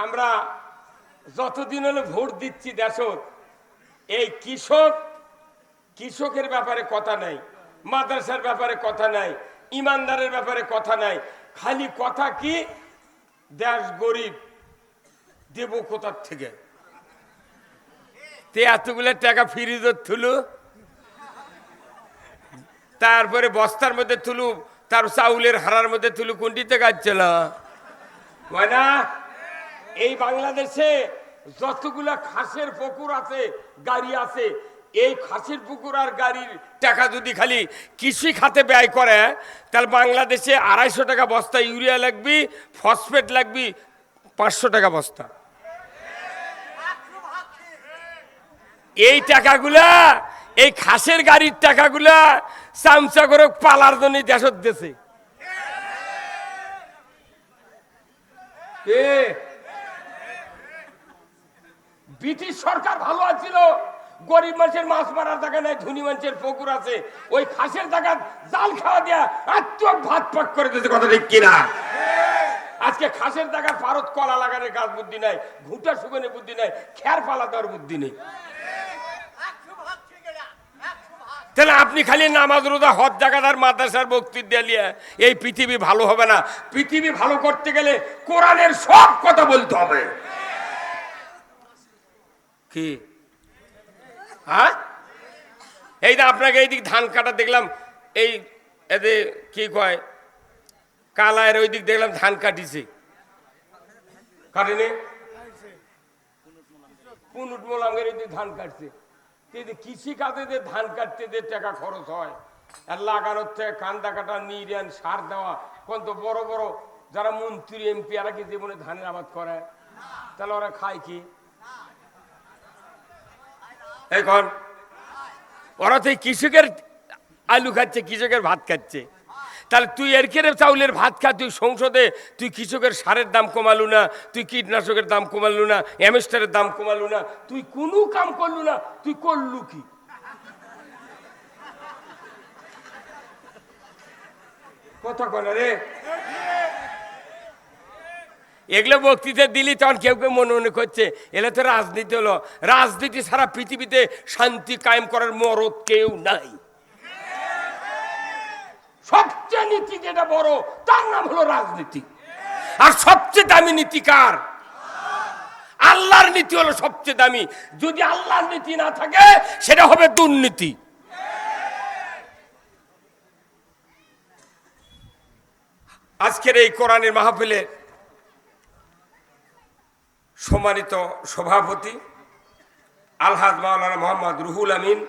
আমরা যতদিন হলো ভোট দিচ্ছি দেশত এই কৃষকের ব্যাপারে কথা নাই, মাদ্রাসার ব্যাপারে কথা নাই, ইমানদারের ব্যাপারে কথা নাই। খালি কথা কি, দেশ গরিব, দেব কোথার থেকে? তে এতগুলো টাকা ফ্রিজত থুলু, তারপরে বস্তার মধ্যে তুলু, তার চাউলের হারার মধ্যে তুলু, কোনটিতে কাটছিল না? এই বাংলাদেশে যতগুলা খাসের পুকুর আছে, গাড়ি আছে, এই খাসির পুকুর আর গাড়ির টাকা যদি খালি কৃষি খাতে ব্যয় করে, তাহলে বাংলাদেশে 250 টাকা বস্তা ইউরিয়া লাগবে, ফসফেট লাগবে 500 টাকা বস্তা। এই টাকাগুলা, এই খাসের গাড়ির টাকাগুলা চামচা করে পালার জন্য দেশত দেশে। ব্রিটিশ সরকার ভালো আছিল, গরিব মানুষের মাছ মারার টাকা নাই, ধনী মানুষের পুকুর আছে, ওই খাসের টাকা জাল খাওয়া দেয়া আত্মক ভাত পাক করে দিতে, কথা ঠিক কিনা? আজকে খাসের টাকা ভারত কলা লাগানোর কাজ বুদ্ধি নাই, ঘুঁটা শুকানোর বুদ্ধি নাই, খেয়ার পালা দেওয়ার বুদ্ধি নেই। তাহলে আপনি খালি নামাজ রোজা হজ জাকাত মাদ্রাসার বক্তৃতা দিয়ে এই পৃথিবী ভালো হবে না। পৃথিবী ভালো করতে গেলে কোরআনের সব কথা বলতে হবে। কি হ্যাঁ, এই না আপনাকে এইদিক ধান কাটা দেখলাম, এই এদের কি কয় কালায়ের ওই দিক দেখলাম ধান কাটিছে, কাটেনি? পুনুট মোলামের এই ধান কাটছে। কৃষি কাজে যে ধান কাটতে যে টাকা খরচ হয়, আর লাগানোর থেকে কান্দা কাটা, নির্যান, সার দেওয়া, কত বড় বড় যারা মন্ত্রী এমপি, এরা কি জীবনে ধানের আবাদ করে? তাহলে ওরা খায় কি? এখন ওরা তো কৃষকের আলু খাচ্ছে, কৃষকের ভাত খাচ্ছে। তাহলে তুই এর কেড়ে চাউলের ভাত খা, তুই সংসদে তুই কৃষকের সারের দাম কমালু না, তুই কীটনাশকের দাম কমালু না, এমএস্টারের দাম কমালু না, তুই কোনো কাম করলু না, তুই করলু কি? কথা কয় না রে। এগুলো বক্তৃতা দিলি তখন কেউ কেউ মনে মনে করছে এলে তো রাজনীতি হলো। রাজনীতি সারা পৃথিবীতে শান্তি কায়েম করার মরদ কেউ নাই। সবচেয়ে নীতি যেটা বড়, তার নাম হলো রাজনীতি। আর সবচেয়ে দামি নীতি কার? আল্লাহর নীতি হলো সবচেয়ে দামি। যদি আল্লাহর নীতি না থাকে, সেটা হবে দুর্নীতি। আজকের এই কোরআনের মাহফিলে সম্মানিত সভাপতি আলহাজ মাওলানা মোহাম্মদ রুহুল আমিন,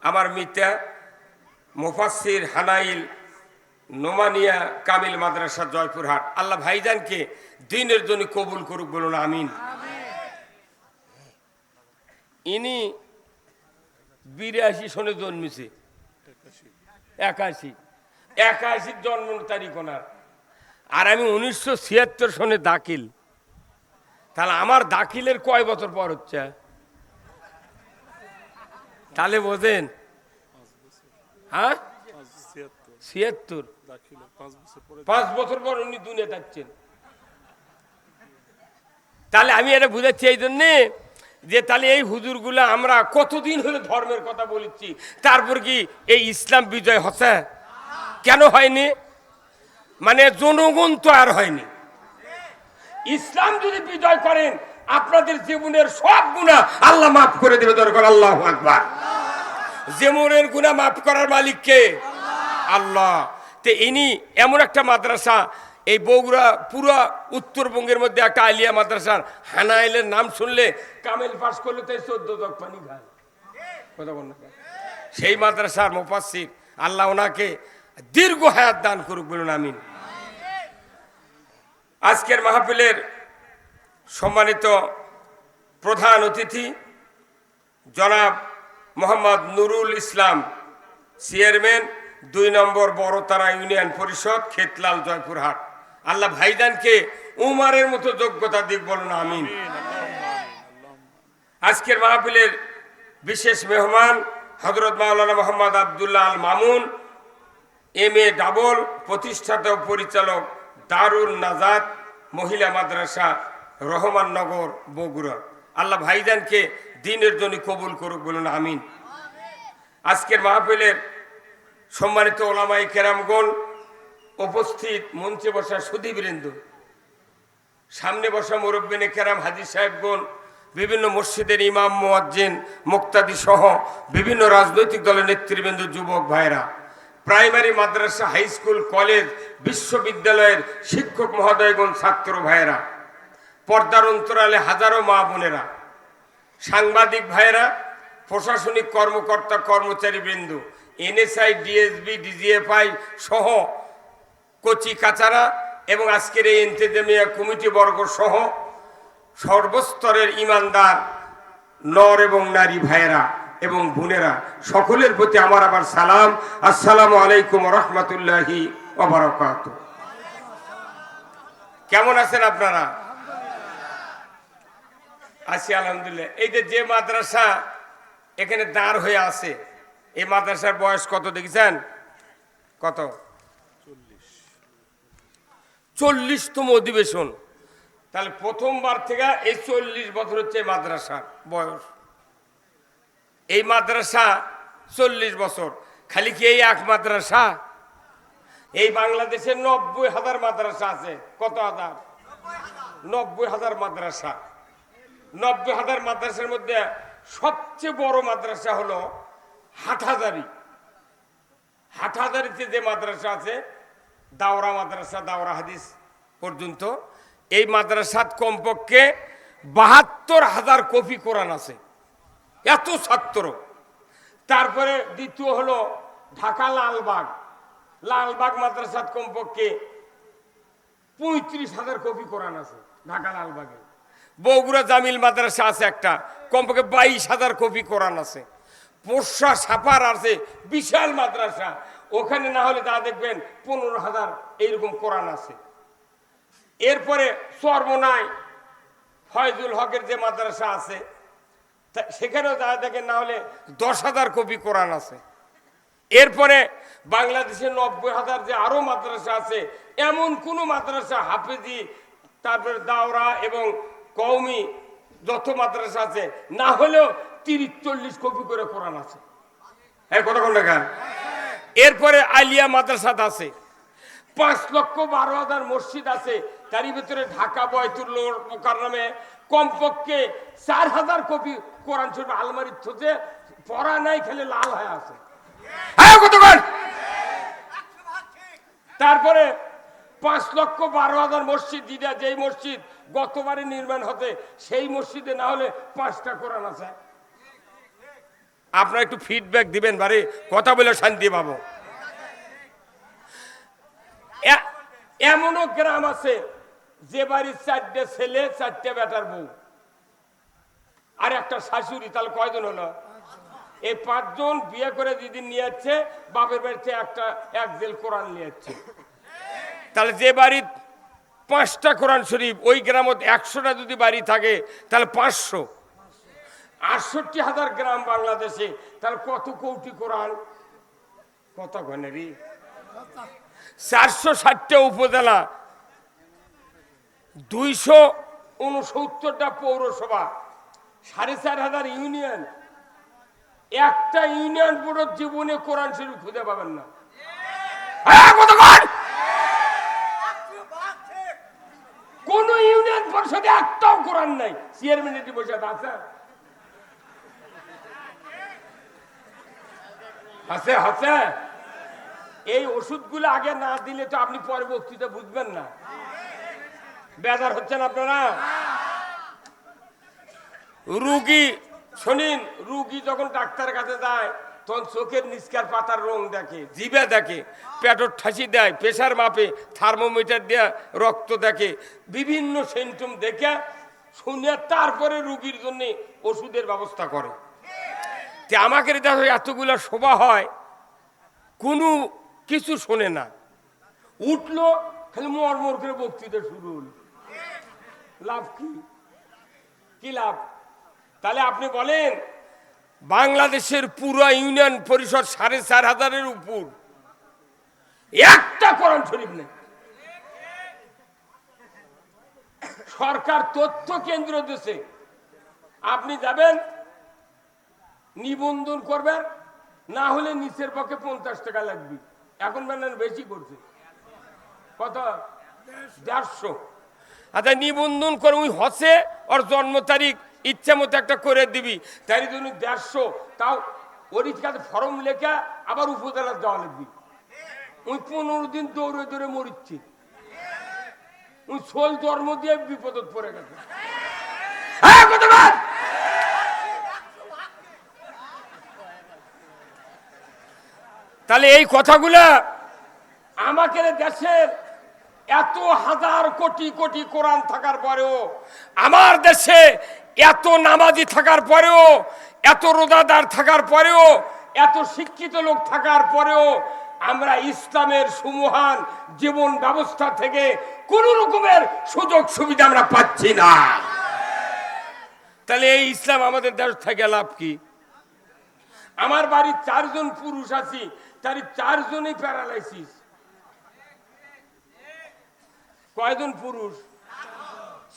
আমার মিতা মুফাসসির হানাইল নোমানিয়া কামিল মাদ্রাসা জয়পুরহাট, আল্লাহ ভাইজানকে দিনের জন্য কবুল করুক, বলুন আমিন। ইনি 82 সনে জন্মেছে, 81 জন্ম তারিখ ওনার, আর আমি 1976 সনে দাখিল। তাহলে আমার দাখিলের কয় বছর পর হচ্ছে? তাহলে বোঝেন, হ্যাঁ 76, 5 বছর পর উনি দুনিয়া থাকছেন। তাহলে আমি এটা বুঝাচ্ছি এই জন্যে যে তাহলে এই হুজুরগুলা আমরা কতদিন হলে ধর্মের কথা বলেছি, তারপর কি এই ইসলাম বিজয় হচ্ছে? কেন হয়নি? মানে জনগণ তো আর হয়নি। ইসলাম যদি বিজয় করেন, আপনাদের জীবনের সব গুনাহ আল্লাহ মাফ করে দেবে। দরকার আল্লাহু আকবার। জীবনের গুনাহ মাফ করার মালিক কে? আল্লাহ। তো ইনি এমন একটা মাদ্রাসা, এই বগুড়া পুরো উত্তরবঙ্গের মধ্যে একটা আলিয়া মাদ্রাসার হানাইলের নাম শুনলে কামেল পাস করলে তাই 14 জগ পানি খায়। কথা বল না। সেই মাদ্রাসার মুফাসসির, আল্লাহ ওনাকে দীর্ঘ হায়াত দান করুক, বলুন আমিন। আজকের মাহফিলের সম্মানিত প্রধান অতিথি জনাব মোহাম্মদ নুরুল ইসলাম, চেয়ারম্যান 2 নম্বর বড়তারা ইউনিয়ন পরিষদ, খেতলাল, জয়পুরহাট, আল্লাহ ভাইজানকে উমারের মতো যোগ্যতা দিক, বলুন আমিন। আজকের মাহফিলের বিশেষ মেহমান হযরত মাওলানা মোহাম্মদ আব্দুল্লাহ আল মামুন, MA ডাবল, প্রতিষ্ঠাতা ও পরিচালক দারুল নাজাত মহিলা মাদ্রাসা রহমাননগর, বগুড়া। আল্লাহ ভাইজানকে দিনের জন্য কবুল করুক, বলুন আমিন। আজকের মাহফিলের সম্মানিত ওলামায়ে কেরামগণ, উপস্থিত মঞ্চে বসা সুধীবৃন্দ, সামনে বসা মুরব্বিনে কেরাম, হাজী সাহেবগণ, বিভিন্ন মসজিদের ইমাম, মুয়াজ্জিন, মুক্তাদি সহ বিভিন্ন রাজনৈতিক দলের নেতৃবৃন্দ, যুবক ভাইরা, প্রাইমারি, মাদ্রাসা, হাই স্কুল, কলেজ, বিশ্ববিদ্যালয়ের শিক্ষক মহোদয়গণ, ছাত্র ভাইয়েরা, পর্দার অন্তরালে হাজারো মা বোনেরা, সাংবাদিক ভাইয়েরা, প্রশাসনিক কর্মকর্তা কর্মচারীবৃন্দ, এনএসআই, ডিএসবি, ডিজিএফআই সহ কচি কাচারা এবং আজকের এই ইন্তেজামিয়া কমিটি বর্গ সহ সর্বস্তরের ইমানদার নর এবং নারী ভাইয়েরা এবং বোনেরা, সকলের প্রতি আমার আবার সালাম। আসসালামু আলাইকুম রহমতুল্লাহি ওয়া বারাকাতুহু। কেমন আছেন আপনারা? আছি আলহামদুলিল্লাহ। এই যে মাদ্রাসা এখানে দাঁড় হয়ে আছে, এই মাদ্রাসার বয়স কত দেখেছেন? কত? 40তম অধিবেশন। তাহলে প্রথমবার থেকে এই 40 বছর হচ্ছে মাদ্রাসার বয়স। এই মাদ্রাসা 40 বছর। খালি কি এই এক মাদ্রাসা? এই বাংলাদেশে 90,000 মাদ্রাসা আছে। কত হাজার? 90,000 মাদ্রাসা। 90,000 মাদ্রাসার মধ্যে সবচেয়ে বড় মাদ্রাসা হলো হাটহাজারী। হাটহাজারীতে যে মাদ্রাসা আছে, দাওরা মাদ্রাসা, দাওরা হাদিস পর্যন্ত, এই মাদ্রাসাত কমপক্ষে 72,000 কপি কোরআন আছে, এত ছাত্র। তারপরে দ্বিতীয় হলো ঢাকা লালবাগ। লালবাগ মাদ্রাসাত কমপক্ষে 35,000 কপি কোরআন আছে ঢাকা লালবাগে। বগুড়া জামিল মাদ্রাসা আছে একটা, কমপক্ষে 22,000 কপি কোরআন আছে। পোষা সাপার আছে বিশাল মাদ্রাসা, ওখানে না হলে তা দেখবেন 15,000 এইরকম কোরআন আছে। এরপরে সর্বনায় ফয়জুল হকের যে মাদ্রাসা আছে, সেখানেও যা দেখেন না হলে 10,000 কপি কোরআন আছে। এরপরে বাংলাদেশে 90,000 যে আরো মাদ্রাসা আছে, এমন কোন মাদ্রাসা হাফেজি, তারপরে দাওরা এবং কওমি যত মাদ্রাসা আছে, না হলেও 30-40 কপি করে কোরআন আছে। কতক্ষণ দেখা। এরপরে আলিয়া মাদ্রাসাত আছে, 5,12,000 মসজিদ আছে। তারই ভিতরে ঢাকা বয়তুল মুকাররমে কমপক্ষে 4,000 কপি কোরআন শরীফ আলমারির থতে পড়া নাই, খেলে লাল হয়ে আছে। তারপরে 5,12,000 মসজিদ, যেই মসজিদ গতবারে নির্মাণ হতে, সেই মসজিদে না হলে 5টা কোরআন আছে। আপনারা একটু ফিডব্যাক দিবেন, বারে কথা বলে শান্তি পাবো। এমনও গ্রাম আছে যে বাড়ির 4টে ছেলে, 4টে বেটার বউ আর একটা শাশুড়ি, তাহলে কয়জন হলো? এই 5 জন বিয়ে করে যেদিন নিয়ে যাচ্ছে, বাপের বাড়িতে এক জেল কোরআন নিয়ে যাচ্ছে। তাহলে যে বাড়ির 5টা কোরআন শরীফ, ওই গ্রামত 100টা যদি বাড়ি থাকে, তাহলে 500, 68,000 গ্রাম বাংলাদেশে, তাহলে কত কোটি কোরআন? কত ঘনেরই? 460টা উপজেলা, 269টা পৌরসভা, 4,500 ইউনিয়ন। একটা ইউনিয়ন বোর্ডের জীবনে কোরআন শরীফ খুঁজে পাবেন না। কোন ইউনিয়ন পরিষদে একটাও কোরআন নাই। চেয়ারম্যান বসে আছে, আছে আছে। এই ওষুধগুলো আগে না দিলে তো আপনি পরে বক্তৃতা বুঝবেন না। বেজার হচ্ছেন আপনারা? রুগী শোনেন, রুগী যখন ডাক্তারের কাছে যায়, তখন চোখের নিষ্কার পাতার রং দেখে, জিভে দেখে, পেটর ঠাসি দেয়, প্রেশার মাপে, থার্মোমিটার দিয়ে রক্ত দেখে, বিভিন্ন সিমটম দেখে শুনে তারপরে রুগীর জন্য ওষুধের ব্যবস্থা করে। আমাকে দেখো এতগুলো সভা হয়, কোনো কিছু শোনে না, উঠলো খালি মরমর করে বক্তৃতা শুরু হল। লাভ কি? কি লাভ? তাহলে আপনি বলেন, বাংলাদেশের পুরো ইউনিয়ন পরিষদ 4,500-এর উপর, একটা কোরআন শরীফ নেই, সরকার তথ্য কেন্দ্র দিছে, আপনি যাবেন নিবন্ধন করবেন, না হলে নিচের পক্ষে 50 টাকা লাগবে। এখন মানে বেশি করছে, কত 150। আচ্ছা নিবন্ধন করে ওই হসে ওর জন্ম তারিখ ইচ্ছা মতো একটা করে দিবি, তাই জন্য 150, তাও ওর কাছে ফর্ম লেখা আবার উপজেলা দেওয়া লাগবে। ওই 15 দিন দৌড়ে দৌড়ে মরিচ্ছে, ওই সোল জন্ম দিয়ে বিপদত পড়ে গেছে। তাহলে এই কথাগুলা আমাকে দেশের এত হাজার কোটি কোটি কোরআন থাকার পরেও, আমার দেশে এত নামাজি থাকার পরেও, এত রোজাদার থাকার পরেও, এত শিক্ষিত লোক থাকার পরেও আমরা ইসলামের সুমহান জীবন ব্যবস্থা থেকে কোন রকমের সুযোগ সুবিধা আমরা পাচ্ছি না। তাহলে এই ইসলাম আমাদের দেশ থেকে লাভ কি? আমার বাড়ির 4 জন পুরুষ আছি, তার 4 জনই প্যারালাইসিস। কয়জন পুরুষ?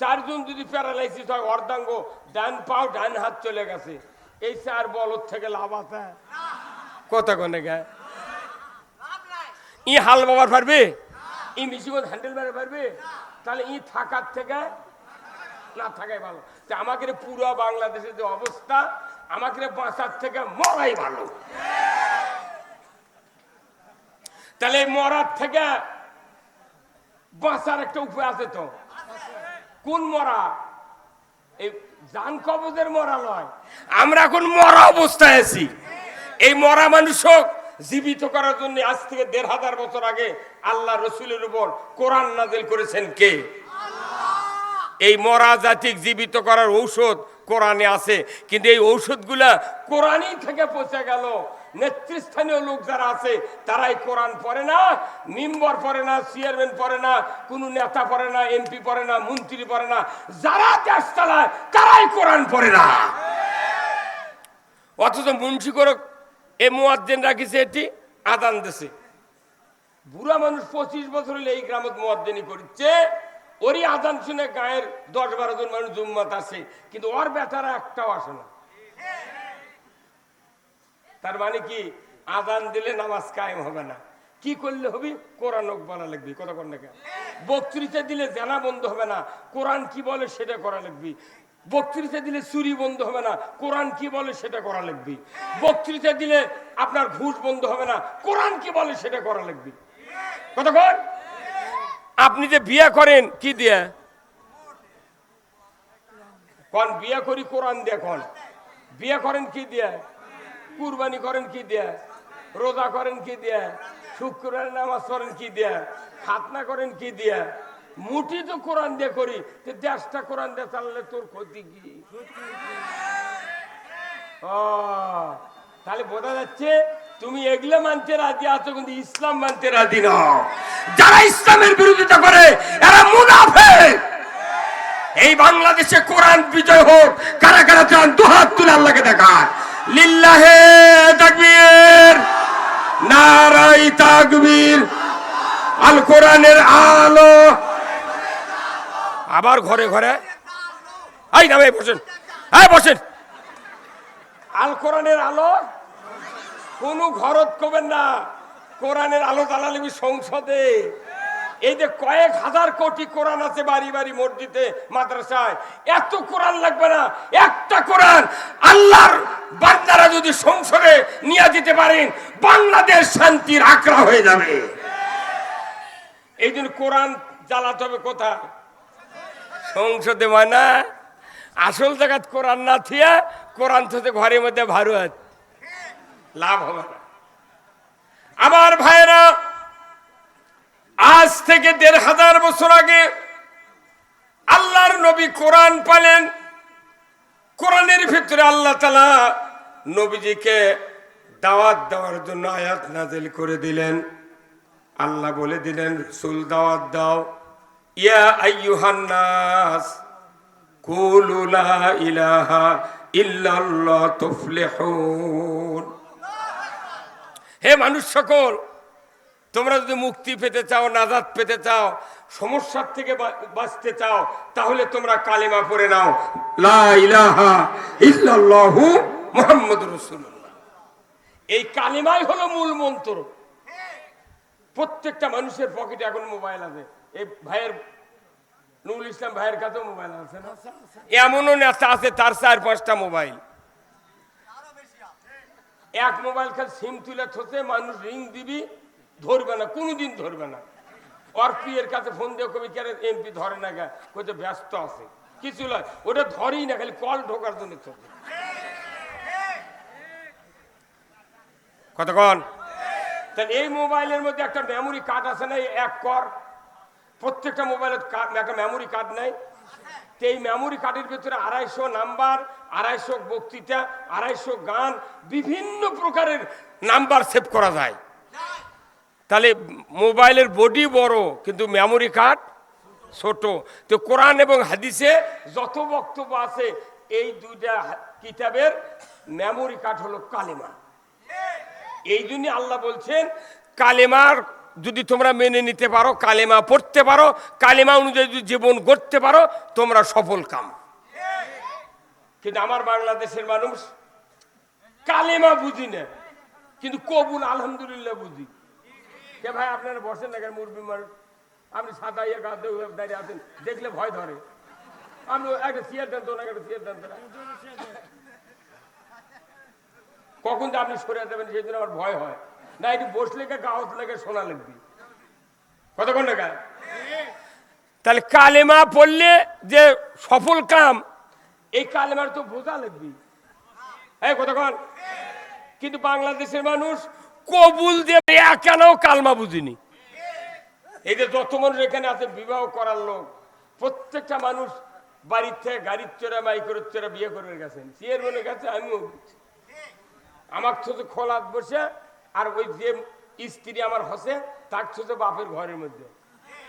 4 জন যদি প্যারালাইসিস হয়, অর্ধাঙ্গ, ডান পাও ডান হাত চলে গেছে, এই 4 বলদ থেকে লাভ আছে? কথা কোনে গায় ই হাল বাবার পারবে, ই মিশিগঞ্জ হ্যান্ডেল মারে পারবে? তাহলে ই থাকার থেকে না থাকাই ভালো। আমাকে পুরো বাংলাদেশের যে অবস্থা, আমাকে বাঁচার থেকে মরাই ভালো। তাহলে মরার থেকে বাঁচার একটা উপায় আছে তো। কোন মরা? এই জান কবজের মরা নয়, আমরা এখন মরা অবস্থায় আছি। এই মরা মানুষক জীবিত করার জন্য আজ থেকে 1500 বছর আগে আল্লাহ রসুলের উপর কোরআন নাজিল করেছেন কে? এই মরা জাতিক জীবিত করার ঔষধ কোরআনে আছে, কিন্তু এই ঔষধগুলা কোরআনই থেকে পৌঁছে গেল। নেতৃস্থানীয় লোক যারা আছে তারাই কোরআন পড়ে না, মেম্বার পড়ে না, চেয়ারম্যান পড়ে না, কোন নেতা পড়ে না, এমপি পড়ে না, মন্ত্রী পড়ে না, যারা দেশ চালায় তারাই কোরআন পড়ে না। অথচ মুন্সি করে এ মুয়াজ্জিন রাখিছে, এটি আজান দেশে। বুড়া মানুষ 25 বছর হলে এই গ্রামত মুয়াজ্জিনি করছে, ওরই আজান শুনে গায়ের 10-12 জন মানুষ জুম্মাত আসে, কিন্তু ওর বেটারা একটাও আসে না। তার মানে কি? আজান দিলে নামাজ কায়েম হবে না। কি করলে হবে? কোরআন বলা লাগবে। কথা কোন না? বক্তৃতা দিলে জানা বন্ধ হবে না, কোরআন কি বলে সেটা করা লাগবে। বক্তৃতা দিলে চুরি বন্ধ হবে না, কোরআন কি বলে সেটা করা লাগবে। বক্তৃতা দিলে আপনার ঘুষ বন্ধ হবে না, কোরআন কি বলে সেটা করা লাগবে। কতক্ষণ? আপনি যে বিয়ে করেন কি দিয়ে? কোন বিয়ে করি? কোরআন দিয়ে। কোন বিয়ে করেন কি দিয়ে? কুরবানি করেন কি দিয়ে? রোজা করেন কি দিয়ে? শুক্রবারের নামাজ পড়েন কি দিয়ে? খাতনা করেন কি দিয়ে? মুঠি তো কোরআন দিয়ে করি, দেশটা কোরআন দিয়ে চালালে তোর ক্ষতি কি? ও তাহলে বোঝা যাচ্ছে তুমি এগুলো মানতে রাজি আছো, কিন্তু ইসলাম মানতে রাজি নও। যারা ইসলামের বিরোধিতা করে এরা মুনাফিক। এই বাংলাদেশে কোরআন বিজয় হোক, কারা কারা চান দুহাত তুলে আল্লাহকে দেখান। লিল্লাহে তাকবীর, নারাই তাকবীর, আল কোরআনের আলো। আবার ঘরে ঘরে এই না বসেন, হ্যাঁ বসেন। আল কোরআনের আলো কোন ঘরত কবেন না, কোরআনের আলো জ্বালালিবি সংসদে। এই যে কয়েক হাজার কোটি কোরআন আছে বাড়ি বাড়ি, মসজিদে, মাদ্রাসায়, এত কোরআন লাগবে না। একটা কোরআন আল্লাহর বান্দারা যদি সংসদে নিয়ে দিতে পারেন, বাংলাদেশ শান্তির আকরা হয়ে যাবে। এই জন্য কোরআন জ্বালাতে হবে কোথায়? সংসদে। মানে আসল জায়গাত কোরআন না থিয়া কোরআন থেকে ঘরের মধ্যে ভারুয়াত, লাভ হবে না। আমার ভাইরা, আজ থেকে 1500 বছর আগে আল্লাহর নবী কোরআন পেলেন। কোরআনের ভিতরে আল্লাহ তাআলা নবীজিকে দাওয়াত দেওয়ার জন্য আয়াত নাযিল করে দিলেন। আল্লাহ বলে দিলেন, রাসূল দাওয়াত দাও, ইয়া আইয়ুহান নাস কুলু লা ইলাহা ইল্লাল্লাহ তুফলিহুন। হে মানুষ সকল, তোমরা যদি মুক্তি পেতে চাও, নাজাত পেতে চাও, সমস্যার থেকে বাঁচতে চাও তাহলে তোমরা কালেমা পড়ে নাও, লা ইলাহা ইল্লাল্লাহু মুহাম্মাদুর রাসূলুল্লাহ। এই কালেমাই হলো মূল মন্ত্র। প্রত্যেকটা মানুষের পকেটে এখন মোবাইল আছে। এই ভাইয়ের নুরুল ইসলাম ভাইয়ের কাছেও মোবাইল আছে না? এমনও নেতা আছে তার 4-5টা মোবাইল। এক মোবাইল খালি সিম তুলে থসে, মানুষ রিং দিবি ধরবে না, কোনোদিন ধরবে না। ওর পিয়ের কাছে ফোন দিয়ে কবি কেন এমপি ধরে না, গা কোথাও ব্যস্ত আছে, কিছু নয়, ওটা ধরেই না, খালি কল ঢোকার জন্য থসে। কতক্ষণ? তাহলে এই মোবাইলের মধ্যে একটা মেমোরি কার্ড আছে না, এক কর, প্রত্যেকটা মোবাইলের একটা মেমোরি কার্ড নাই। এই মেমোরি কার্ডের ভিতরে 250 নাম্বার, 250 বক্তৃতা, 250 গান, বিভিন্ন প্রকারের নাম্বার সেভ করা যায়। তাহলে মোবাইলের বডি বড় কিন্তু মেমোরি কার্ড ছোট। তো কোরআন এবং হাদিসে যত বক্তব্য আছে এই দুইটা কিতাবের মেমোরি কার্ড হলো কালেমা। এই জন্য আল্লাহ বলছেন কালেমার যদি তোমরা মেনে নিতে পারো, কালেমা পড়তে পারো, কালেমা অনুযায়ী যদি জীবন গড়তে পারো, তোমরা সফল কাম। কিন্তু আমার বাংলাদেশের মানুষ কালেমা বুঝি না, কিন্তু কবুল আলহামদুলিল্লাহ বুঝি। কে ভাই আপনারা বসেন না, মুরবি মানুষ, আপনি সাদা ইয়ে গাতে দাঁড়িয়ে আছেন, দেখলে ভয় ধরে। আপনি একটা চেয়ার দেন তো না, একটা চেয়ার দেন তো না। কখন যে আপনি সরে দেবেন সেই জন্য আমার ভয় হয় না। একটু বসলে গাওয়াত লেগে শোনা লাগবে। কতক্ষণ লেখা? তাহলে কালেমা পড়লে যে সফল কাম, এই কালেমার তো বোঝা লাগবে। হ্যাঁ, কতক্ষণ? কিন্তু বাংলাদেশের মানুষ কবুল দেবে কেন কালমা বুঝিনি। এই যে যত মানুষ এখানে আছে বিবাহ করার লোক, প্রত্যেকটা মানুষ বাড়ির থেকে গাড়ির চোরা মাইকের চোরা বিয়ে করে গেছেন, চেয়ারম্যানের কাছে আমিও আমার ছোট খোলাত বসে, আর ওই যে স্ত্রী আমার হসে তার ছোট বাপের ঘরের মধ্যে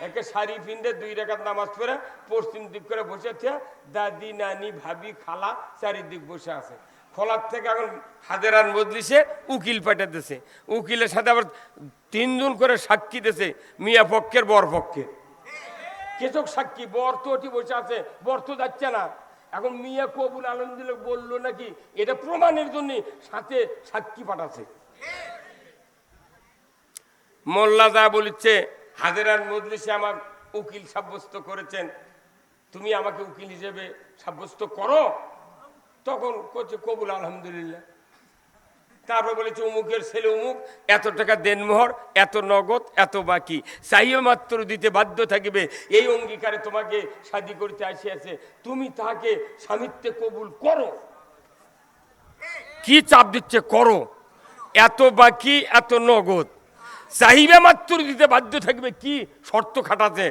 একে শাড়ি পিন্ধে 2 রাকাত নামাজ পড়ে পশ্চিম দিক করে বসেছে, দাদি নানি ভাবি খালা চারিদিক বসে আছে। খোলার থেকে এখন হাজারান মজলিসে উকিল পাঠাতেছে, উকিলের সাথে আবার 3 জন করে সাক্ষী দিয়েছে, মিয়া পক্ষের বর পক্ষের। কেচক সাক্ষী, বর তো ওটি বসে আছে, বর তো যাচ্ছে না। এখন মিয়া কবুল আলহামদুলিল্লাহ বললো নাকি, এটা প্রমাণের জন্য সাথে সাক্ষী পাঠাচ্ছে। মোল্লা যা বলেছে, হাজারান মজলিসে আমার উকিল সাব্যস্ত করেছেন, তুমি আমাকে উকিল হিসেবে সাব্যস্ত করো। তখন করছে কবুল আলহামদুলিল্লাহ। তারপর বলেছে অমুকের ছেলে অমুক, এত টাকা দেনমোহর, এত নগদ, এত বাকি, চাইও মাত্র দিতে বাধ্য থাকবে। এই অঙ্গীকারে তোমাকে শাদী করতে আসিয়াছে, তুমি তাকে স্বামিত্বে কবুল করো। কি চাপ দিচ্ছে? করো। এত বাকি, এত নগদ, চাহিবে মাত্র দিতে বাধ্য থাকবে। কি শর্ত খাটাতে?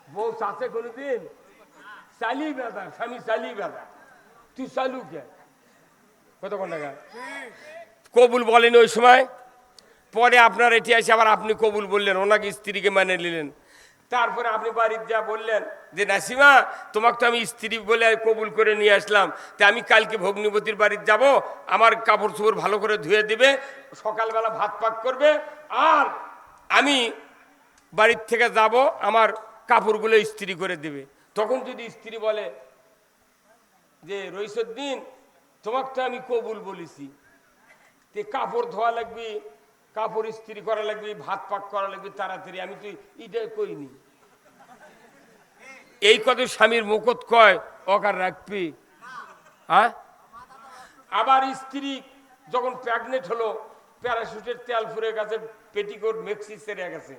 বউ চাষে কোনোদিন চালি বেদা, স্বামী চালি বেদা, তুই চালু কে? কতক্ষণ টাকা কবুল বলেন ওই সময়। পরে আপনার এটি আসে আবার আপনি কবুল বললেন, ওনাকে স্ত্রীকে মানে নিলেন। তারপরে আপনি বাড়ির যা বললেন যে নাসিমা তোমাকে তো আমি স্ত্রী বলে কবুল করে নিয়ে আসলাম, তা আমি কালকে ভগ্নিপতির বাড়ির যাব, আমার কাপড় চোপড় ভালো করে ধুয়ে দিবে, সকালবেলা ভাত পাক করবে, আর আমি বাড়ির থেকে যাব, আমার কাপড়গুলো ইস্ত্রি করে দেবে। তখন যদি স্ত্রী বলে যে রইসুদ্দিন তোমাকে তো আমি কবুল বলেছি, তে কাপড় ধোয়া লাগবে, কাপড় ইস্ত্রি করা লাগবে, ভাত পাক করা লাগবে তাড়াতাড়ি, আমি তো এটা করিনি। এই কত স্বামীর মুখত কয় অকার রাখবি? হ্যাঁ। আবার স্ত্রী যখন প্রেগনেন্ট হলো, প্যারাশুটের তেল ফুরে গেছে, পেটিকোট মেক্সি সেরে গেছে,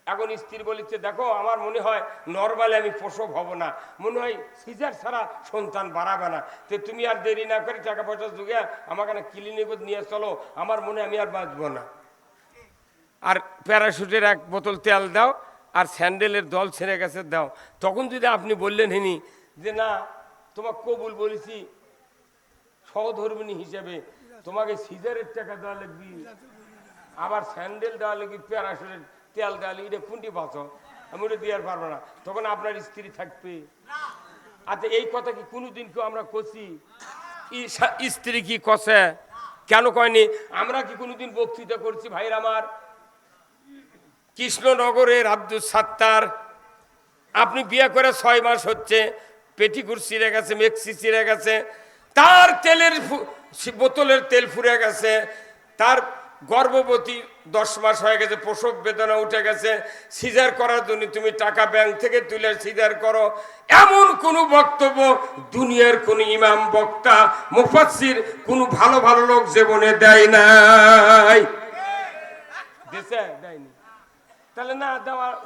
এখন স্ত্রী বলেছে দেখো আমার মনে হয় নরমালি আমি প্রসব হব না, মনে হয় সিজার ছাড়া সন্তান বাড়াবে না, তো তুমি আর দেরি না করে টাকা পয়সা জুগে আমাকে না ক্লিনিক নিয়ে চলো, আমার মনে আমি আর বাঁচবো না। আর প্যারাশুটের 1 বোতল তেল দাও, আর স্যান্ডেলের দল ছেড়ে গেছে দাও। তখন যদি আপনি বললেন হিনি যে না তোমাকে কবুল বলেছি সহধর্মিনী হিসেবে, তোমাকে সিজারের টাকা দেওয়া লাগবে, আবার স্যান্ডেল দেওয়া লাগবে, প্যারাশুটের তেল দেওয়া লাগবে, এটা কোনটি বাঁচো, আমি ওটা দিয়ে পারবো না, তখন আপনার স্ত্রী থাকবে? আচ্ছা এই কথা কি কোনোদিন কেউ আমরা কছি? স্ত্রী কি কষে? কেন কয়নি? আমরা কি কোনোদিন বক্তৃতা করছি ভাইরা আমার? কৃষ্ণনগরের আব্দুল সাত্তার, আপনি বিয়ে করে 6 মাস হচ্ছে, পেটিকুট ছিঁড়ে গেছে, মেক্সি ছিঁড়ে গেছে, তার বোতলের তেল ফুরে গেছে, তার গর্ভবতী 10 মাস হয়ে গেছে, প্রসব বেদনা উঠে গেছে, সিজার করার জন্য তুমি টাকা ব্যাংক থেকে তুলে সিজার করো, এমন কোনো বক্তব্য দুনিয়ার কোন ইমাম, বক্তা, মুফাসসির, কোনো ভালো ভালো লোক জীবনে দেয় নাই। দেশে দেয়নি, তাহলে না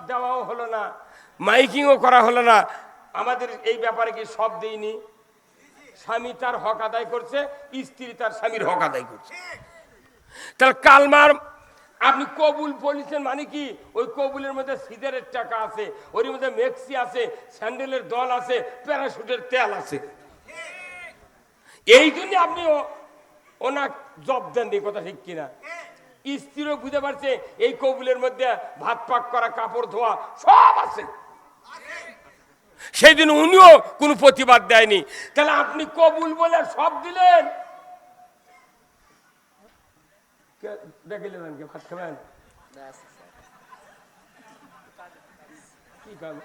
দেওয়াও হলো না, মাইকিংও করা হলো না। আমাদের এই ব্যাপারে কি সব দেয়নি? স্বামী তার হক আদায় করছে, স্ত্রী তার স্বামীর হক আদায় করছে। তাহলে কালমার আপনি কবুল বলেছেন মানে কি? ওই কবুলের মধ্যে সিগারেট টাকা আছে, ওর মধ্যে মেক্সি আছে, স্যান্ডেলের দল আছে, প্যারাশুটের তেল আছে। এই জন্য আপনি ওনার জব দেননি, কথা ঠিক কিনা? স্ত্রীও বুঝতে পারছে এই কবুলের মধ্যে ভাত পাক করা, কাপড় ধোয়া সব আছে, সেই দিন উনিও কোনো প্রতিবাদ দেয়নি। তাহলে আপনি কবুল বলে সব দিলেন, দেখিলেন ভাত খাবেন কি কাজ?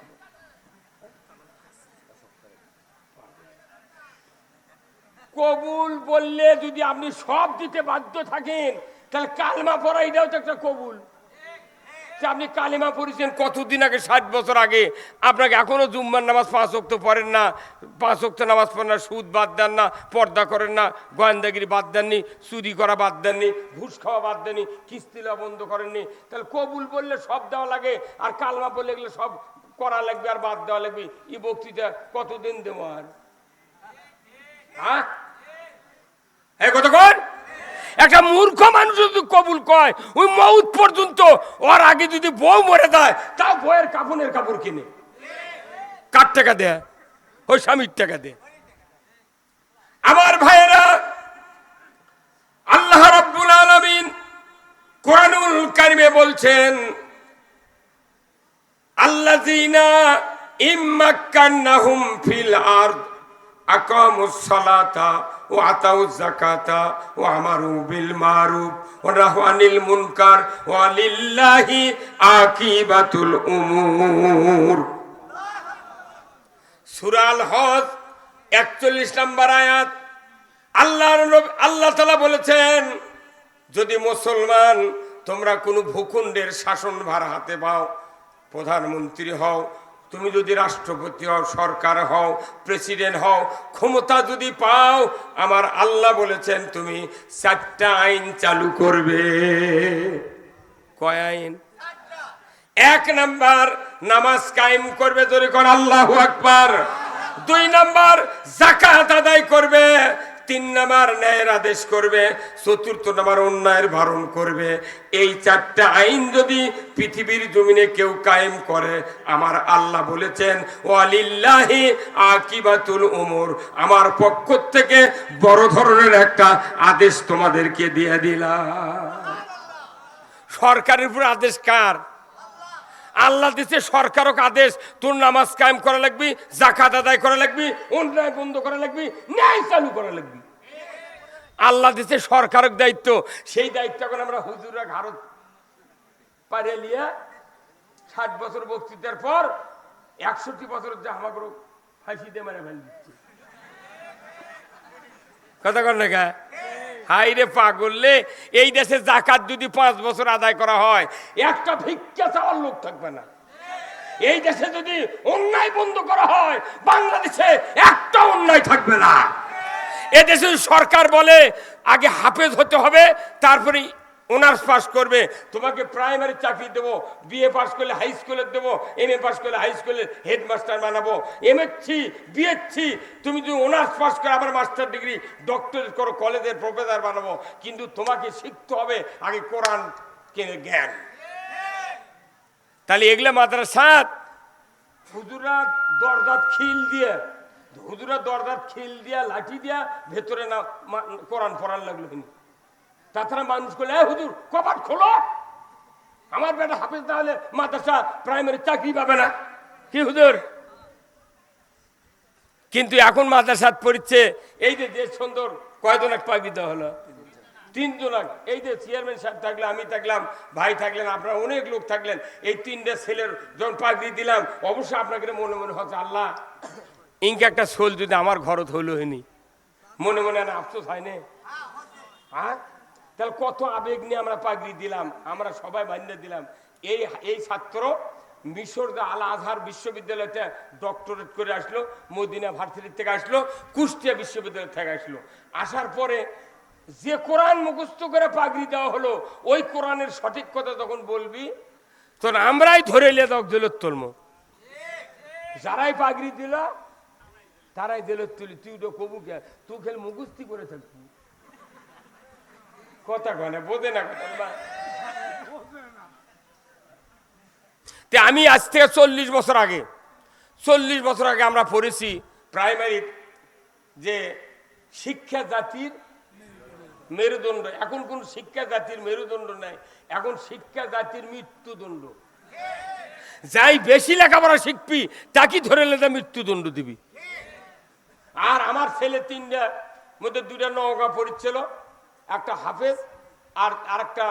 কবুল বললে যদি আপনি সব দিতে বাধ্য থাকেন, তাহলে কালমা পড়া এটাও তো একটা কবুল। আপনি কালিমা পড়েছেন কতদিন আগে, 60 বছর আগে, আপনাকে এখনো জুম্মার নামাজ 5 ওয়াক্ত পড়েন না, 5 ওয়াক্ত নামাজ পড়েন না, সুদ বাদ দেন না, পর্দা করেন না, গোয়েন্দাগিরি বাদ দেননি, চুরি করা বাদ দেননি, ঘুষ খাওয়া বাদ দেননি, কিস্তি দেওয়া বন্ধ করেননি, তাহলে কবুল বললে সব দেওয়া লাগে, আর কালমা বললে এগুলো সব করা লাগবে আর বাদ দেওয়া লাগবে। এই বক্তৃতা কতদিন দেবো আর? হ্যাঁ, এই কতক্ষণ? একটা মূর্খ মানুষ যদি কবুল কয়, ওই মউত পর্যন্ত, ওর আগে যদি বউ মরে যায়, তাও বউয়ের কাফনের কাপড় কিনে। কার টাকা দেয়? ওই স্বামীর টাকা দেয়। আমার ভাইয়েরা, আল্লাহ রাব্বুল আলামিন কোরআনুল কারিমে বলছেন, আল্লাযীনা ইম্মাক্কান্নাহুম ফিল আরদ আকামুস সালাতা ওয়া আতাউজ যাকাতা ওয়া আমারু বিল মারুফ ওয়া নাহু আনিল মুনকার ওয়া লিল্লাহি আকিবাতুল উমুর। সূরা আল হজ 41 নম্বর আয়াত। আল্লাহ তাআলা বলেছেন, যদি মুসলমান তোমরা কোনো ভূখণ্ডের শাসনভার হাতে পাও, প্রধানমন্ত্রী হও, তুমি যদি রাষ্ট্রপতি হও, সরকার হও, প্রেসিডেন্ট হও, ক্ষমতা যদি পাও, আমার আল্লাহ বলেছেন তুমি 4টা আইন চালু করবে। কয় আইন? 1 নাম্বার নামাজ কায়েম করবে, জোরে কর আল্লাহু আকবার। 2 নাম্বার যাকাত আদায় করবে। 3 নাম্বার ন্যায়ের আদেশ করবে। 4র্থ নাম্বার অন্যায়ের বারণ করবে। এই 4টা আইন যদি পৃথিবীর জমিনে কেউ কায়েম করে, আমার আল্লাহ বলেছেন ওয়ালিল্লাহি আকিবাতুল উমুর, আমার পক্ষ থেকে বড় ধরনের একটা আদেশ তোমাদেরকে দিয়ে দিলাম। সরকারের উপর আদেশ কার? আল্লাহ দিচ্ছে সরকারক আদেশ, তোর নামাজ কায়েম করা লাগবি, যাকাত আদায় করা লাগবি, অন্যায় বন্ধ করা লাগবি, ন্যায় চালু করা লাগবি। আল্লাহ দিচ্ছে সরকারক দায়িত্ব। সেই দায়িত্ব এখন আমরা হুজুররা ঘাড়ত পারে লিয়া 60 বছর বক্তৃতার পর 61 বছর আমাকে ফাঁসি দিয়ে মেরে ফেল দিচ্ছে। কথা কর না? হাই রে পাগললে, এই দেশে যাকাত যদি 5 বছর আদায় করা হয়, একটা ভিক্ষা চাওয়ার লোক থাকবে না। এই দেশে যদি অন্যায় বন্ধ করা হয়, বাংলাদেশে একটা অন্যায় থাকবে না। এ দেশে সরকার বলে আগে হাফেজ হতে হবে, তারপরে অনার্স পাস করবে, তোমাকে প্রাইমারি চাকরি দেবো, বিএ পাস করলে হাই স্কুলে দেবো, এমএ পাস করলে হাই স্কুলের হেডমাস্টার বানাবো, এমএসসি বিএসসি, তুমি যদি অনার্স পাস করে আবার মাস্টার ডিগ্রি ডক্টরেট করো, কলেজের প্রফেসর বানাবো, কিন্তু তোমাকে শিখতে হবে আগে কোরআন জ্ঞান। তাহলে এগুলা মাদ্রাসাত হুজুরা দরজাত খিল দিয়ে লাঠি দিয়া ভেতরে না কোরআন পড়ান লাগলো। তাছাড়া মানুষ করলে হুজুর কপাট খোলো, আমার বেটা হাফেজ না হলে মাদ্রাসা প্রাইমারি চাকরি পাবে না। কি হুজুর? কিন্তু এখন মাদ্রাসাত পড়ছে, এই যে সুন্দর কয়জন এক পাগড়ি দেওয়া হলো, তিনজন, এই যে চেয়ারম্যান সাহেব থাকলে, আমি থাকলাম, ভাই থাকলেন, আপনারা অনেক লোক থাকলেন, এই তিনটে ছেলের যখন পাগড়ি দিলাম, অবশ্যই আপনাকে মনে মনে হচ্ছে আল্লাহ ইনকে একটা শোল যদি আমার ঘরত হইল হয়নি, মনে মনে না আফসোস হয় না? হ্যাঁ, তাহলে কত আবেগ নিয়ে আমরা পাগড়ি দিলাম, আমরা সবাই মান্য দিলাম। এই ছাত্র মিশর আল আজহার বিশ্ববিদ্যালয়তে ডক্টরেট করে আসলো, মদিনা ভার্সিটি থেকে আসলো, কুষ্টিয়া বিশ্ববিদ্যালয় থেকে আসলো। আসার পরে যে কোরআন মুখস্থ করে পাগড়ি দেওয়া হলো, ওই কোরআনের সঠিক কথা যখন বলবি তখন আমরাই ধরে লে দলত তুলব। যারাই পাগড়ি দিল তারাই দিলত তুলি, তুই তো কবু কে, তুই খেল মুখস্থি করে থাকবি, কথা কয় বোঝে না কথা। আমি আজ থেকে 40 বছর আগে আমরা পড়েছি প্রাইমারি যে শিক্ষা জাতির মেরুদণ্ড। এখন কোন শিক্ষা জাতির মেরুদণ্ড নাই, এখন শিক্ষা জাতির মৃত্যুদণ্ড। যাই বেশি লেখাপড়া শিখবি তাকে ধরে লেদা মৃত্যুদণ্ড দিবি। আর আমার ছেলে তিনটার মধ্যে দুইটা নওগাঁ পড়ছিল, একটা হাফেজ আর আরেকটা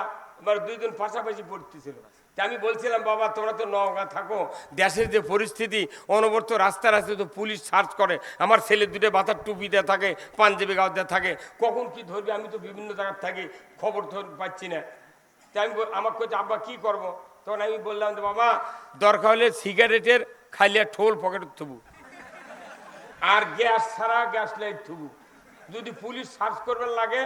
দুইজন পাশাপাশি পড়তেছিল। আমি বলছিলাম বাবা তোমরা তো নওগাঁ থাকো, দেশের যে পরিস্থিতি অনবরত রাস্তা তো পুলিশ সার্চ করে, আমার ছেলে দুটো মাথার টুপি দেওয়া থাকে, পাঞ্জাবি গাও দেওয়া থাকে, কখন কি ধরবে আমি তো বিভিন্ন জায়গায় থাকি, খবর পাচ্ছি না। তাই আমি আমাকে কইছে আব্বা কি করব? তখন আমি বললাম যে বাবা দরকার হলে সিগারেটের খাইলে ঠোল পকেটে থুবু, আর গ্যাস ছাড়া গ্যাস লাইট থুবু। যদি পুলিশ সার্চ করবার লাগে,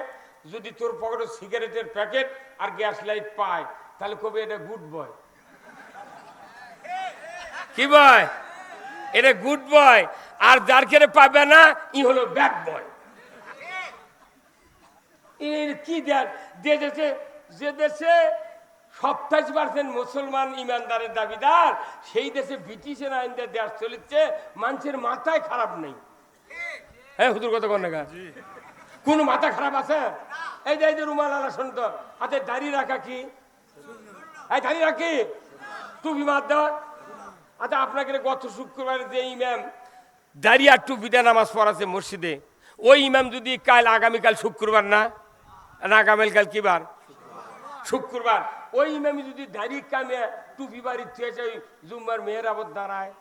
যদি তোর পকেটে সিগারেটের প্যাকেট আর গ্যাস লাইট পায় তাহলে কবে এটা গুড বয়। কি বয়? এটা গুড বয়। আর যার কেড়ে পাবে না ই হলো ব্যাড বয়। কি দেশে যে দেশে 27% মুসলমান ইমানদারের দাবিদার, সেই দেশে ব্রিটিশের আইন দেশ চলেছে, মানুষের মাথায় খারাপ নেই। হ্যাঁ হুজুর কথা কোন না, কোন মাথা খারাপ আছে? এই যে রুমাল আলা শুনত, হাতে দাঁড়িয়ে রাখা কি? এই দাঁড়িয়ে রাখি টুপি মার দেওয়া। আচ্ছা আপনাকে গত শুক্রবারে যে ইমাম দাঁড়িয়ে আর টুপিটা নামাজ পড়াছে মসজিদে, ওই ইমাম যদি আগামীকাল শুক্রবার না আগামীকাল কি বার? শুক্রবার। ওই ইমামি যদি দাঁড়িয়ে কামে টুপি বাড়ি থুয়েছে ওই জুম্মার মেয়ের আবার দাঁড়ায়,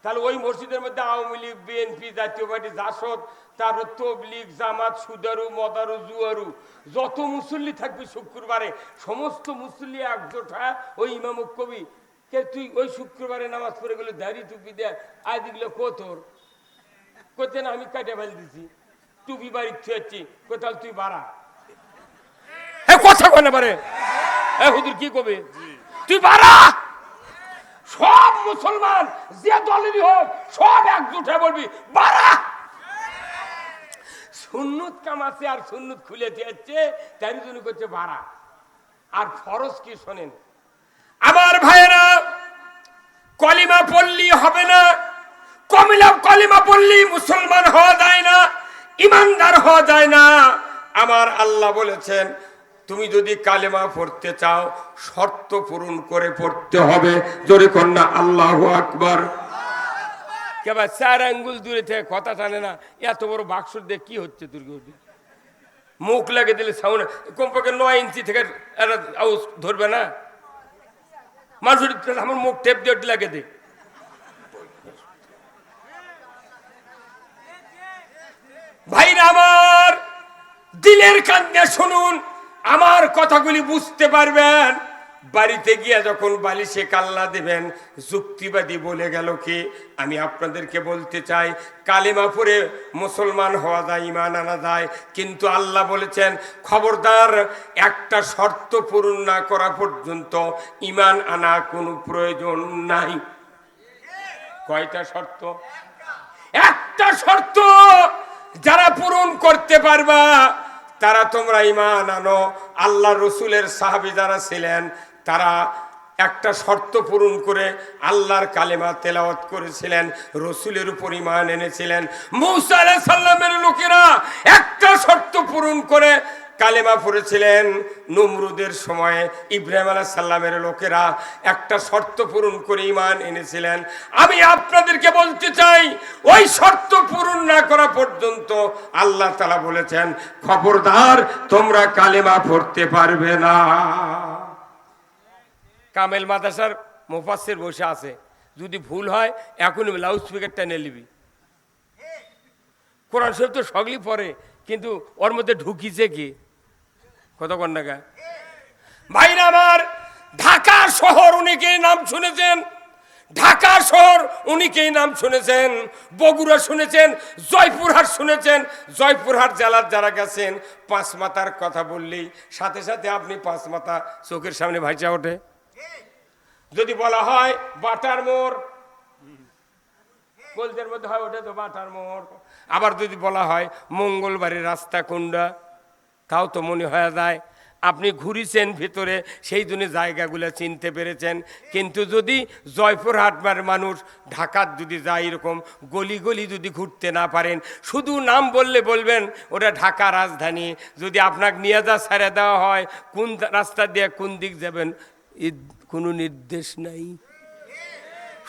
তাহলে ওই মসজিদের মধ্যে আওয়ামী লীগ, বিএনপি, জাতীয় পার্টি, জাসদ, তারপর তবলিগ, জামাত, সুদারু, মদারু, জুয়ারু, যত মুসল্লি থাকবি শুক্রবারে সমস্ত মুসল্লি একজোট হয় ওই ইমামক কবি কে তুই ওই শুক্রবারে নামাজ পড়ে গেলে দাঁড়িয়ে টুপি দেয়, আজ দিগুলো কোথর কোথে না আমি কাটে ফেল দিছি, টুপি বাড়ি থুয়েছি, কোথাও তুই বাড়া। হ্যাঁ কথা কয় না পারে, হ্যাঁ হুজুর কি কবে তুই বাড়া। সব মুসলমান যে দলেরই হোক সব একজোট হয়ে বলবি বাড়া। সুন্নত কাম আছে আর সুন্নত খুলে দিয়েছে, তাই জন্য করছে বাড়া। আর ফরজ কি শোনেন আমার ভাইয়েরা, কলিমা পড়লি হবে না, কলিমা পড়লি মুসলমান হওয়া যায় না, ইমানদার হওয়া যায় না। আমার আল্লাহ বলেছেন তুমি যদি কালেমা পড়তে চাও শর্ত পূরণ করে পড়তে হবে। জোরে কন্যা আল্লাহু আকবার। কেবা 4 আঙ্গুল দূরে থেকে কথা টানে না, এত বড় বাক্স দিয়ে কি হচ্ছে? দুর্গটি মুখ লাগে দিলে সাউন্ড কমপক্ষে 9 ইঞ্চি থেকে আওয়াজ ধরবে না? মানুষ আমার মুখ টেপ দিয়ে লাগে দে। ভাইরা আমার দিলের কান্দে শুনুন, আমার কথাগুলি বুঝতে পারবেন। বাড়িতে গিয়ে যখন বালিশে কাল্লা দেবেন, যুক্তিবাদী বলে গেল কি? আমি আপনাদেরকে বলতে চাই কালেমা পড়ে মুসলমান হওয়া যায়, ঈমান আনা যায়, কিন্তু আল্লাহ বলেছেন খবরদার একটা শর্ত পূরণ না করা পর্যন্ত ঈমান আনা কোনো প্রয়োজন নাই। কয়টা শর্ত? একটা শর্ত যারা পূরণ করতে পারবা তারা তোমরা ঈমান আনো। আল্লাহ রসুলের সাহাবী যারা ছিলেন তারা একটা শর্ত পূরণ করে আল্লাহর কালেমা তেলাওয়াত করেছিলেন, রসুলের উপর ঈমান এনেছিলেন। মূসা আলাইহিস সালামের লোকেরা একটা শর্ত পূরণ করে কালেমা পড়েছিলেন। নমরুদের সময়ে ইব্রাহিম আলাইহিস সালামের লোকেরা একটা শর্ত পূরণ করে ঈমান এনেছিলেন। আমি আপনাদেরকে বলতে চাই, ওই শর্ত পূরণ না করা পর্যন্ত আল্লাহ তাআলা বলেছেন, খবরদার তোমরা কালেমা পড়তে পারবে না। কামেল মাদ্রাসার মুফাসসির বসে আছে, যদি ভুল হয় এখন লাউড স্পিকারটা নিয়ে নিবি। কোরআন শরীফ তো সগলি পড়ে, কিন্তু ওর মধ্যে ঢুকিছে কি কতক্ষণ টাকা? ভাইরা আমার, ঢাকা শহর অনেকেই নাম শুনেছেন, ঢাকা শহর অনেকেই নাম শুনেছেন, বগুড়া শুনেছেন, জয়পুরহাট শুনেছেন। জয়পুরহাট জেলার যারা গেছেন, পাঁচ মাতার কথা বললেই সাথে সাথে আপনি পাঁচ মাথা চোখের সামনে ভাইসা ওঠে। যদি বলা হয় বাটার মোড়, কলজের মধ্যে হয় ওঠে তো বাটার মোড়। আবার যদি বলা হয় মঙ্গলবাড়ির রাস্তা কোনটা, তাও তো মনে হয়ে যায় আপনি ঘুরিছেন ভিতরে, সেই জন্য জায়গাগুলো চিনতে পেরেছেন। কিন্তু যদি জয়পুরহাটের মানুষ ঢাকার যদি যায় এরকম গলি গলি যদি ঘুরতে না পারেন, শুধু নাম বললে বলবেন ওটা ঢাকা রাজধানী। যদি আপনাকে নিয়ে যা ছেড়ে দেওয়া হয়, কোন রাস্তা দিয়ে কোন দিক যাবেন কোনো নির্দেশ নাই।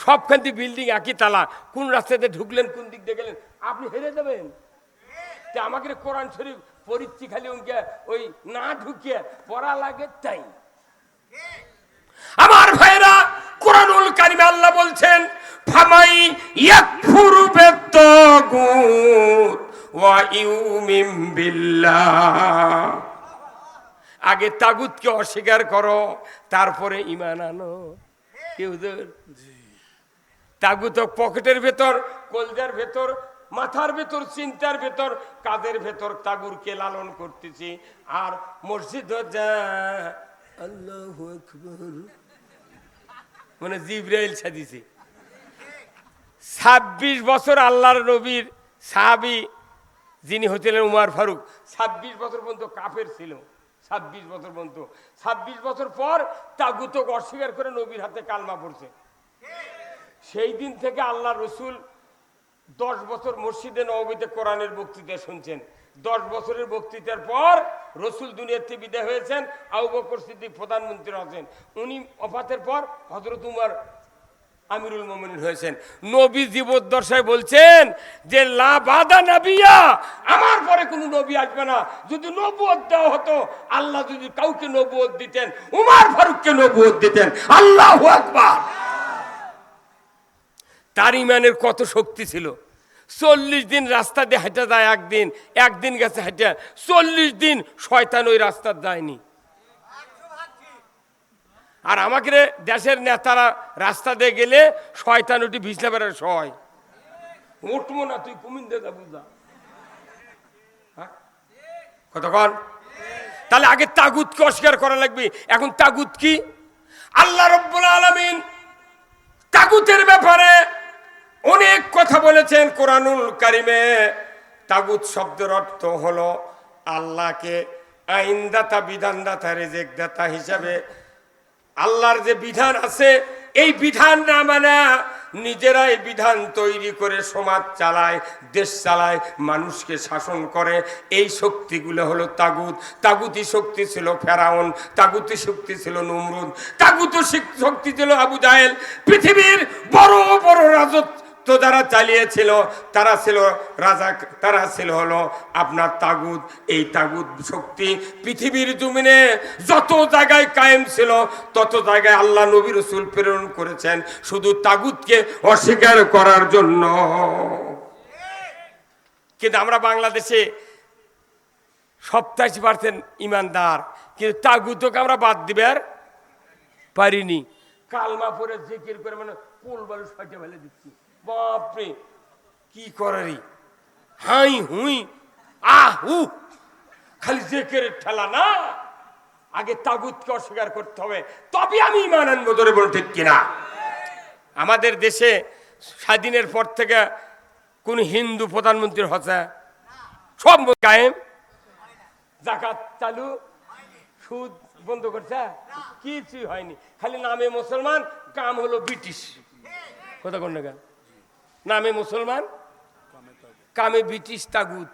সবখান থেকে বিল্ডিং একই তালা, কোন রাস্তাতে ঢুকলেন কোন দিক দিয়ে গেলেন আপনি হেরে যাবেন। আমাকে কোরআন শরীফ পড়িচ্ছি খালি উনকে ওই না ঢুকিয়ে পড়া লাগে তাই। আমার ভাইরা, কোরআনুল কারিমে আল্লাহ বলছেন, ফামাই ইয়াকফুরু বিত্তাগুত ওয়া ইউমিন বিল্লাহ। আগে তাগুতকে অস্বীকার করো, তারপরে ঈমান আনো। কি হুজুর? তাগুত পকেটের ভেতর, কলজার ভেতর, মাথার ভেতর, চিন্তার ভেতর, কাদের ভেতর তাগুরকে লালন করতেছি। আর মসজিদ আল্লাহু আকবার মানে জিবরাইল সাদিছে। 26 বছর আল্লাহর নবীর সাহাবী যিনি হচ্ছিলেন উমর ফারুক, 26 বছর পর্যন্ত কাফের ছিল। 26 বছর পর্যন্ত, 26 বছর পর তাগুতকে অস্বীকার করে নবীর হাতে কালমা পড়ছে। সেই দিন থেকে আল্লাহ রসুল 10 বছর মসজিদে নববীতে কোরআনের বক্তৃতা শুনছেন। 10 বছরের বক্তৃতার পর রসুল দুনিয়াতে বিদায় হয়েছেন। আবু বকর সিদ্দিক প্রধানমন্ত্রী হয়েছেন। উনি ওফাতের পর হযরত উমর আমিরুল মুমিনিন হয়েছেন। নবী জীবদ্দশায় বলছেন যে লা বাদা নবিয়া, আমার পরে কোনো নবী আসবে না। যদি নবুয়ত দেওয়া হতো, আল্লাহ যদি কাউকে নবুয়ত দিতেন, উমর ফারুককে নবুয়ত দিতেন। আল্লাহু আকবার। তার ইমানের কত শক্তি ছিল! 40 দিন রাস্তা দিয়ে হেঁটে যায়, একদিন গেছে হেঁটে, 40 দিন শয়তান ওই রাস্তা যায়নি। আর আমাকে দেশের নেতারা রাস্তা দিয়ে গেলে শয়তান উঠি ভিজলে বেড়ে সয় উঠবো না, তুই কুমিন দে বুঝা কতক্ষণ। তাহলে আগে তাগুতকে অস্বীকার করা লাগবে। এখন তাগুত কি? আল্লাহ রাব্বুল আলামিন তাগুতের ব্যাপারে অনেক কথা বলেছেন কোরআনুল কারিমে। তাগুত শব্দের অর্থ হলো আল্লাহকে আইনদাতা, বিধানদাতা, রিজিকদাতা হিসাবে আল্লাহর যে বিধান আছে এই বিধান না মানে নিজেরাই বিধান তৈরি করে সমাজ চালায়, দেশ চালায়, মানুষকে শাসন করে। এই শক্তিগুলো হলো তাগুত। তাগুতি শক্তি ছিল ফেরাউন, তাগুতি শক্তি ছিল নমরুদ, তাগুতি শক্তি ছিল আবু জাহেল। পৃথিবীর বড় বড় রাজত্ব যারা চালিয়েছিল তারা ছিল রাজা, তারা ছিল হলো আপনার তাগুত। এই তাগুত শক্তি পৃথিবীর জমিনে যত জায়গায় কায়েম ছিল তত জায়গায় আল্লাহ নবী রাসূল প্রেরণ করেছেন শুধু তাগুতকে অস্বীকার করার জন্য। কিন্তু আমরা বাংলাদেশে 87% ইমানদার, কিন্তু তাগুতকে আমরা বাদ দিবার পারিনি। কালমা পড়ে জিকির করে মানে কোল বালু ফাটে ফেলে দিচ্ছি। বাপরে কি করারি, হাই হুই আহু, খালি জিকিরের ঠেলা না। আগে তাগুতকে অস্বীকার করতে হবে, তবে আমি ঈমান আনবো। ধরে বলুন ঠিক কিনা? আমাদের দেশে স্বাধীনের পর থেকে কোন হিন্দু প্রধানমন্ত্রী হচ্ছে? সব কায়েম। যাকাত চালু, সুদ বন্ধ করছে, কিছুই হয়নি। খালি নামে মুসলমান, কাম হলো ব্রিটিশ। কথা কোন নামে মুসলমান, কামে ব্রিটিশ তাগুত।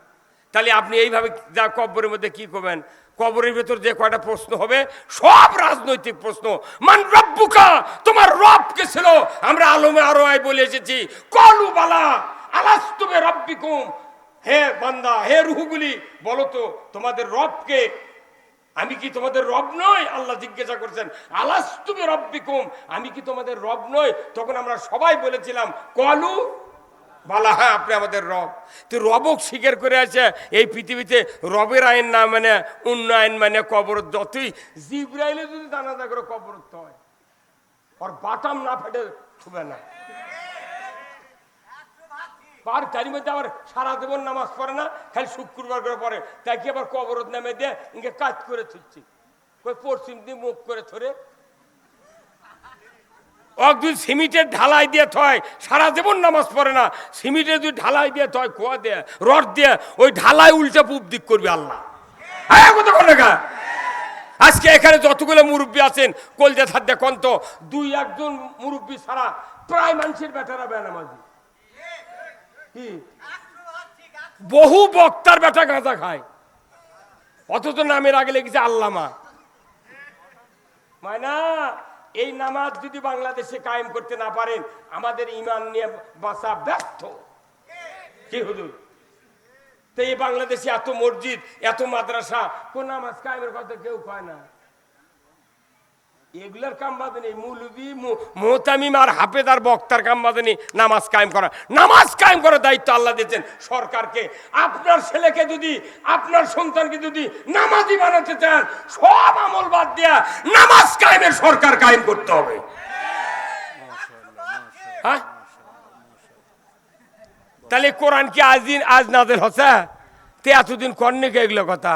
তাহলে আপনি এইভাবে যা কবরের মধ্যে কি করবেন? কবরের ভেতর যে কয়টা প্রশ্ন হবে সব রাজনৈতিক প্রশ্ন। মান রব্বুকা, তোমার রব কে ছিল? আমরা আলমে আরোয়ায় বলে এসেছি, কলু বালা আলাস্তু বিরাব্বিকুম, হে বান্দা, হে রূহগুলি, বলো তো তোমাদের রব কে? আমি কি তোমাদের রব নই? আল্লাহ জিজ্ঞাসা করছেন, আলাস্তু বিরাব্বিকুম, আমি কি তোমাদের রব নই? তখন আমরা সবাই বলেছিলাম কলু বালা, হ্যাঁ আপনি আমাদের রব। তো রবক স্বীকার করে আছে এই পৃথিবীতে রবের আইন না মানে উন্নয়ন মানে কবর। যতই জিব্রাইলে যদি জানাজা করে কবর হয়, আর বাটাম না ফেটে ছুবে না। আর তার মধ্যে আবার সারা জীবন নামাজ পড়ে না, খালি শুক্রবার করে পড়ে, তাই কি আবার কবরত নামে দিয়ে ইনকে কাজ করে থুচ্ছি, পশ্চিম দিয়ে মুখ করে ধরে একদিন সিমেন্টের ঢালাই দিয়ে থয়, সারা জীবন নামাজ পড়ে না, সিমেন্টের যদি ঢালাই দিয়ে থয়, কোয়া দেয় রড দিয়ে, ওই ঢালাই উল্টে পূব দিক করবে আল্লাহ। আজকে এখানে যতগুলো মুরব্বী আছেন কলজা থাকতে কন্ত, দুই একজন মুরব্বী ছাড়া প্রায় মানুষের বেটারা বেনামাজি। কি বহু বক্তার বেটা গাঁজা খায়, অথচ নামের আগে লেগেছে আল্লামা। মায়না এই নামাজ যদি বাংলাদেশে কায়েম করতে না পারেন, আমাদের ইমান নিয়ে বাঁচা ব্যর্থ। কি হুজুর? তো এই বাংলাদেশে এত মসজিদ, এত মাদ্রাসা, কোন নামাজ কায়েমের কথা কেউ পায় না। এগুলার কাম বাদে নেই, মৌলবী মোহতামিম আর হাফেজ আর বক্তার কাম বাদে নেই নামাজ কায়েম করা। নামাজ কায়েম করার দায়িত্ব আল্লাহ দিয়েছেন সরকারকে। আপনার ছেলেকে যদি, আপনার সন্তানকে যদি নামাজি বানাতে চান, সব আমল বাদ দিয়া নামাজ কায়েমের সরকার কায়েম করতে হবে। হ্যাঁ, তাহলে কোরআন কি আজ নাযিল হচ্ছে? তে এতদিন করনি কে এগুলো কথা?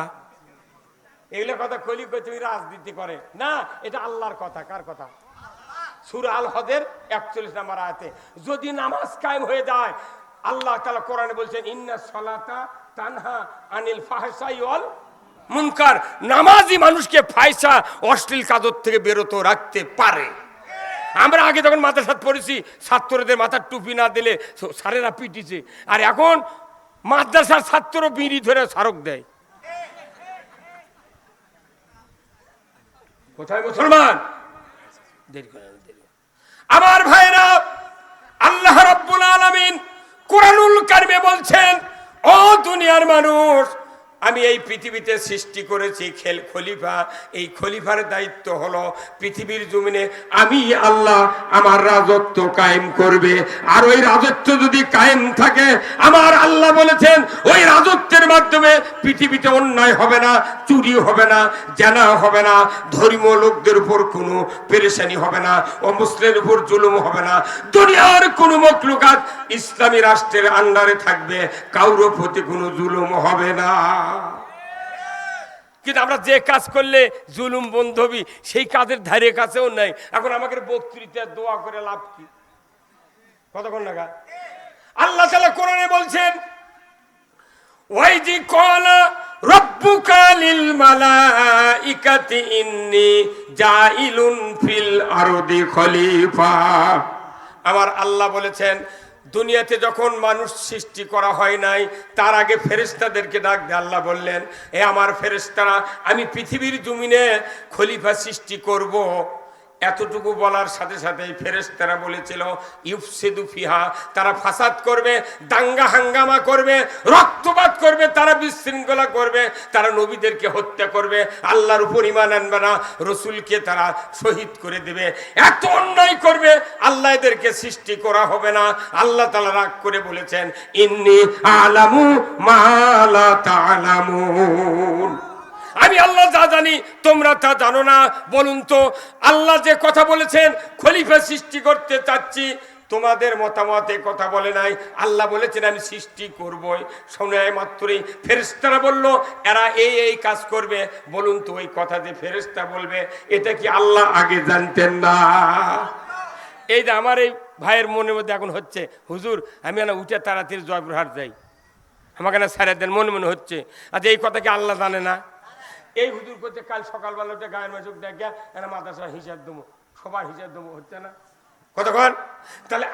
এগুলো কথা কলি কই তুমি রাজনীতি করে না, এটা আল্লাহর কথা। কার কথা? সূরা আল হজের 41 নম্বর আয়াতে যদি নামাজ কায়েম হয়ে যায়, আল্লাহ তাআলা কোরআনে বলছেন, ইন্নাস সালাতা তানহা আনিল ফাহশাই ওয়াল মুনকার, নামাজি মানুষকে ফাহিশা অশ্লীল কাজ থেকে বিরত রাখতে পারে। আমরা আগে যখন মাদ্রাসাত পড়েছি, ছাত্রদের মাথার টুপি না দিলে স্যারেরা পিটিছে, আর এখন মাদ্রাসার ছাত্র বিড়ি ধরে স্মারক দেয়। কোথায় মুসলমান? আমার ভাইরা, আল্লাহ রাব্বুল আলামিন কুরআনুল কারিমে বলছেন, ও দুনিয়ার মানুষ, আমি এই পৃথিবীতে সৃষ্টি করেছি খলিফা। এই খলিফার দায়িত্ব হলো পৃথিবীর জমিনে আমি আল্লাহ আমার রাজত্ব কায়েম করবে। আর ওই রাজত্ব যদি কায়েম থাকে, আমার আল্লাহ বলেছেন ওই রাজত্বের মাধ্যমে পৃথিবীতে অন্যায় হবে না, চুরি হবে না, জানা হবে না, ধর্মীয় লোকদের উপর কোনো পেরেশানি হবে না, অমুসলিমের উপর জুলুম হবে না, দুনিয়ার কোনো মখলুকাত ইসলামী রাষ্ট্রের আন্ডারে থাকবে, কারোর প্রতি কোনো জুলুম হবে না। কিন্তু আমরা যে কাজ করলে জুলুম বন্ধ হবে, সেই কাজের ধারে কাছেও নাই। এখন আমাকে বক্তৃতা দোয়া করে লাভ কি? কতক্ষণ লাগা? আল্লাহ তাআলা কোরআনে বলছেন, ওয়াইজি ক্বালা রাব্বুকা লিল মালাইকাতি ইন্নী জাইলুন ফিল আরদি খলিফা। আমার আল্লাহ বলেছেন, দুনিয়াতে যখন মানুষ সৃষ্টি করা হয় নাই, তার আগে ফেরেশতাদেরকে ডাক দিয়ে আল্লাহ বললেন, এ আমার ফেরেশতারা, আমি পৃথিবীর জমিনে খলিফা সৃষ্টি করব। এতটুকু বলার সাথে সাথেই ফেরেশতারা বলেছিল, ইউফসিদু ফিহা, তারা ফাসাদ করবে, দাঙ্গা হাঙ্গামা করবে, রক্তপাত করবে, তারা বিশৃঙ্খলা করবে, তারা নবীদেরকে হত্যা করবে, আল্লাহর উপর ঈমান আনবে না, রসুলকে তারা শহীদ করে দেবে, এত অন্যায় করবে, আল্লাহ এদেরকে সৃষ্টি করা হবে না। আল্লাহ তাআলা রাগ করে বলেছেন, ইন্নী আলামু মা লা তা'লামুন, আমি আল্লাহ যা জানি তোমরা তা জানো না। বলুন তো, আল্লাহ যে কথা বলেছেন খলিফা সৃষ্টি করতে চাচ্ছি, তোমাদের মতামতে কথা বলে নাই, আল্লাহ বলেছেন আমি সৃষ্টি করবই। শোনায় মাত্রই ফেরেশতারা বলল এরা এই কাজ করবে। বলুন তো, ওই কথা যে ফেরেশতা বলবে, এটা কি আল্লাহ আগে জানতেন না? এই যে আমার এই ভাইয়ের মনের মধ্যে এখন হচ্ছে, হুজুর আমি না উঠে তাড়াতাড়ি জয়পুরহাট যাই, আমাকে না সারা দেন, মনে হচ্ছে আচ্ছা এই কথা কি আল্লাহ জানে না? এই হুজুর করছে কাল সকালবেলা উঠে গায়ের মাঝে দেখা মাদ্রাসার হিসাব দেবো, সবার হিসাব দেবো, হচ্ছে না কতক্ষণ? তাহলে